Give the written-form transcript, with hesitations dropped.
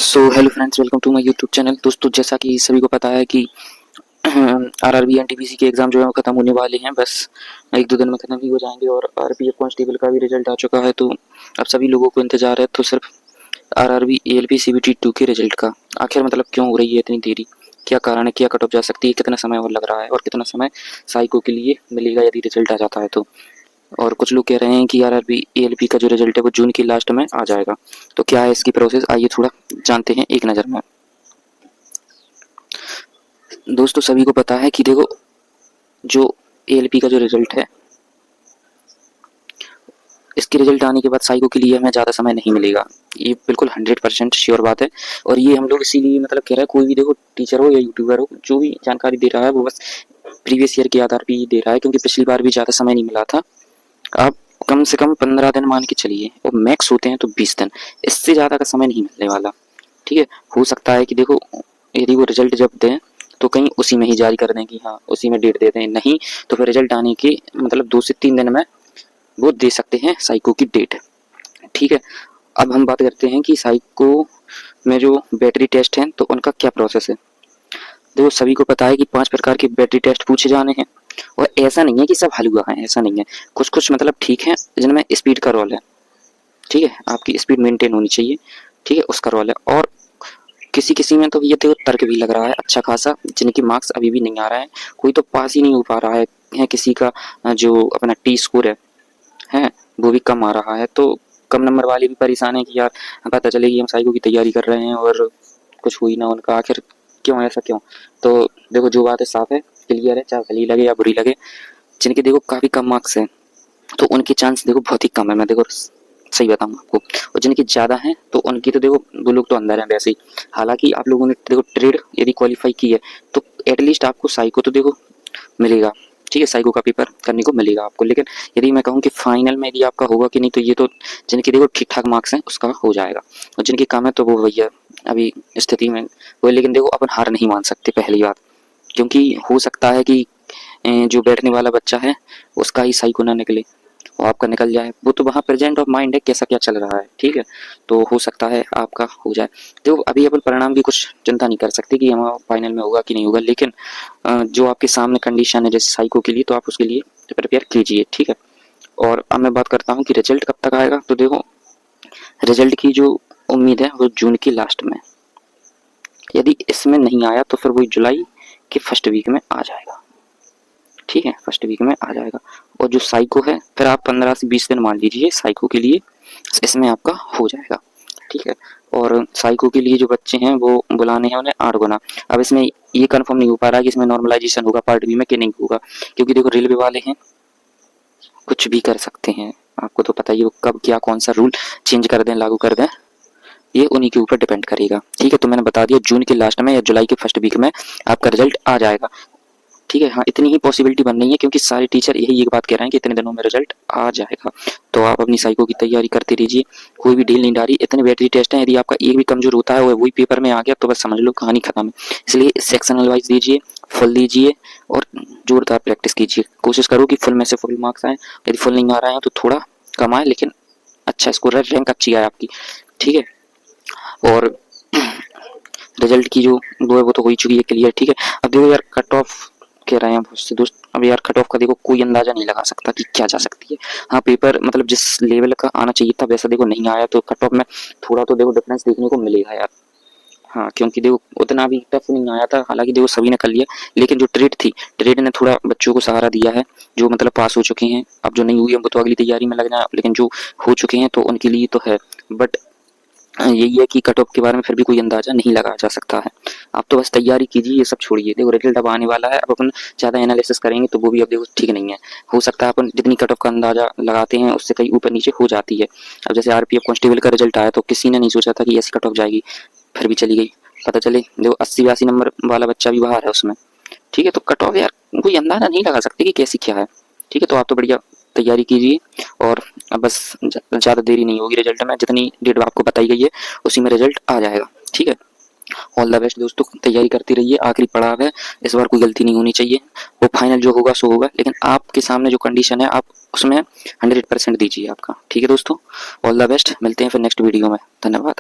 So hello friends, welcome to my YouTube channel. दोस्तों, जैसा कि सभी को पता है कि आरआरबी एनटीपीसी के एग्ज़ाम जो है वो ख़त्म होने वाले हैं। बस एक दो दिन में ख़त्म ही हो जाएंगे और आरपीएफ कांस्टेबल का भी रिजल्ट आ चुका है। तो अब सभी लोगों को इंतज़ार है तो सिर्फ आरआरबी एएलपी सीबीटी 2 के रिजल्ट का। आखिर मतलब क्यों हो रही है इतनी देरी, क्या कारण है, क्या कट ऑफ जा सकती है, कितना समय और लग रहा है और कितना समय साइको के लिए मिलेगा यदि रिजल्ट आ जाता है तो। और कुछ लोग कह रहे हैं कि आरआरबी एएलपी का जो रिजल्ट है वो जून की लास्ट में आ जाएगा। तो क्या है इसकी प्रोसेस, आइए थोड़ा जानते हैं एक नज़र में। दोस्तों, सभी को पता है कि देखो, जो एएलपी का जो रिजल्ट है, इसके रिजल्ट आने के बाद साइको के लिए हमें ज़्यादा समय नहीं मिलेगा। ये बिल्कुल 100% श्योर बात है। और ये हम लोग इसीलिए मतलब कह रहे हैं, कोई भी देखो टीचर हो या यूट्यूबर हो, जो भी जानकारी दे रहा है वो बस प्रीवियस ईयर के आधार पर ही दे रहा है, क्योंकि पिछली बार भी ज़्यादा समय नहीं मिला था। आप कम से कम 15 दिन मान के चलिए, और मैक्स होते हैं तो 20 दिन, इससे ज़्यादा का समय नहीं मिलने वाला। ठीक है, हो सकता है कि देखो, यदि वो रिजल्ट जब दें तो कहीं उसी में ही जारी कर दें कि हाँ उसी में डेट दे दें, नहीं तो फिर रिजल्ट आने के मतलब 2 से 3 दिन में वो दे सकते हैं साइको की डेट। ठीक है, अब हम बात करते हैं कि साइको में जो बैटरी टेस्ट हैं तो उनका क्या प्रोसेस है। देखो, सभी को पता है कि 5 प्रकार के बैटरी टेस्ट पूछे जाने हैं। और ऐसा नहीं है कि सब हलवा हैं, ऐसा नहीं है। कुछ कुछ मतलब ठीक है, जिनमें स्पीड का रोल है। ठीक है, आपकी स्पीड मेंटेन होनी चाहिए। ठीक है, उसका रोल है। और किसी किसी में तो ये तो तर्क भी लग रहा है अच्छा खासा, जिनके मार्क्स अभी भी नहीं आ रहे हैं। कोई तो पास ही नहीं हो पा रहा है किसी का जो अपना टी स्कोर है वो भी कम आ रहा है। तो कम नंबर वाले भी परेशान है कि यार पता चले कि हम साइको की तैयारी कर रहे हैं और कुछ हुई ना उनका, आखिर क्यों, ऐसा क्यों। तो देखो, जो बात है साफ है, क्लियर है, चाहे भली लगे या बुरी लगे। जिनके देखो काफ़ी कम मार्क्स हैं तो उनके चांस देखो बहुत ही कम है, मैं देखो सही बताऊँ आपको। और जिनकी ज़्यादा हैं तो उनकी तो देखो, वो लोग तो अंदर हैं वैसे ही। हालांकि आप लोगों ने देखो ट्रेड यदि क्वालिफाई की है तो एटलीस्ट आपको साइको तो देखो मिलेगा। ठीक है, साइको का पेपर करने को मिलेगा आपको। लेकिन यदि मैं कहूँ कि फाइनल में यदि आपका होगा कि नहीं, तो ये तो जिनके देखो ठीक ठाक मार्क्स हैं उसका हो जाएगा, और जिनके कम है तो वो भैया अभी स्थिति में वो। लेकिन देखो, अपन हार नहीं मान सकते पहली बात, क्योंकि हो सकता है कि जो बैठने वाला बच्चा है उसका ही साइको ना निकले, वो आपका निकल जाए। वो तो वहाँ प्रेजेंट ऑफ माइंड है, कैसा क्या चल रहा है। ठीक है, तो हो सकता है आपका हो जाए। तो अभी अपन परिणाम की कुछ चिंता नहीं कर सकते कि हमारा फाइनल में होगा कि नहीं होगा। लेकिन जो आपके सामने कंडीशन है जैसे साइको के लिए, तो आप उसके लिए प्रिपेयर कीजिए। ठीक है, और अब मैं बात करता हूँ कि रिजल्ट कब तक आएगा। तो देखो, रिजल्ट की जो उम्मीद है वो जून की लास्ट में। यदि इसमें नहीं आया तो फिर वही जुलाई के फर्स्ट वीक में आ जाएगा। ठीक है, फर्स्ट वीक में आ जाएगा। और जो साइको है फिर आप 15 से 20 दिन मान लीजिए साइको के लिए, इसमें आपका हो जाएगा। ठीक है, और साइको के लिए जो बच्चे हैं वो बुलाने हैं उन्हें 8 गुना। अब इसमें ये कंफर्म नहीं हो पा रहा है कि इसमें नॉर्मलाइजेशन होगा पार्ट बी में कि नहीं होगा, क्योंकि देखो रेलवे वाले हैं, कुछ भी कर सकते हैं। आपको तो पता ही है वो कब क्या कौन सा रूल चेंज कर दें, लागू कर दें, ये उन्हीं के ऊपर डिपेंड करेगा। ठीक है, तो मैंने बता दिया जून के लास्ट में या जुलाई के फर्स्ट वीक में आपका रिजल्ट आ जाएगा। ठीक है, हाँ इतनी ही पॉसिबिलिटी बन रही है, क्योंकि सारे टीचर यही एक बात कह रहे हैं कि इतने दिनों में रिजल्ट आ जाएगा। तो आप अपनी साइको की तैयारी करते रहिए, कोई भी ढील नहीं डाली। इतने बैटरी टेस्ट हैं, यदि आपका एक भी कमजोर होता है वही पेपर में आ गया तो बस समझ लो कहानी खत्म है। इसलिए सेक्शनल वाइज दीजिए, फुल दीजिए और जोरदार प्रैक्टिस कीजिए। कोशिश करो कि फुल में से फुल मार्क्स आए, यदि फुल नहीं आ रहे हैं तो थोड़ा कम आए, लेकिन अच्छा स्कोर है, रैंक अच्छी आए आपकी। ठीक है, और रिजल्ट की जो वो है वो तो हो ही चुकी है क्लियर। ठीक है, अब देखो यार, कट ऑफ कह रहे हैं बहुत से दोस्त। अब यार कट ऑफ का देखो कोई अंदाजा नहीं लगा सकता कि क्या जा सकती है। हाँ, पेपर मतलब जिस लेवल का आना चाहिए था वैसा देखो नहीं आया, तो कट ऑफ में थोड़ा तो देखो डिफरेंस देखने को मिलेगा यार। हाँ, क्योंकि देखो उतना भी टफ नहीं आया था, हालांकि देखो सभी ने कर लिया। लेकिन जो ट्रेड थी, ट्रेड ने थोड़ा बच्चों को सहारा दिया है, जो मतलब पास हो चुके हैं। अब जो नहीं हुई है वो तो अगली तैयारी में लगना है, लेकिन जो हो चुके हैं तो उनके लिए तो है। बट यही है कि कट ऑफ के बारे में फिर भी कोई अंदाजा नहीं लगाया जा सकता है। आप तो बस तैयारी कीजिए, ये सब छोड़िए। देखो रिजल्ट अब आने वाला है, अब अपन ज़्यादा एनालिसिस करेंगे तो वो भी अब देखो ठीक नहीं है। हो सकता है अपन जितनी कट ऑफ का अंदाजा लगाते हैं उससे कहीं ऊपर नीचे हो जाती है। अब जैसे आरपीएफ कांस्टेबल का रिजल्ट आया तो किसी ने नहीं सोचा था कि ऐसी कट ऑफ जाएगी, फिर भी चली गई। पता चले देखो 80-82 नंबर वाला बच्चा भी बाहर है उसमें। ठीक है, तो कट ऑफ यार कोई अंदाजा नहीं लगा सकते कि कैसी क्या है। ठीक है, तो आप तो बढ़िया तैयारी कीजिए, और अब बस ज़्यादा देरी नहीं होगी। रिजल्ट में जितनी डेट आपको बताई गई है उसी में रिजल्ट आ जाएगा। ठीक है, ऑल द बेस्ट दोस्तों, तैयारी करते रहिए, आखिरी पड़ाव है, इस बार कोई गलती नहीं होनी चाहिए। वो फाइनल जो होगा सो होगा, लेकिन आपके सामने जो कंडीशन है आप उसमें 100% दीजिए आपका। ठीक है दोस्तों, ऑल द बेस्ट, मिलते हैं फिर नेक्स्ट वीडियो में। धन्यवाद।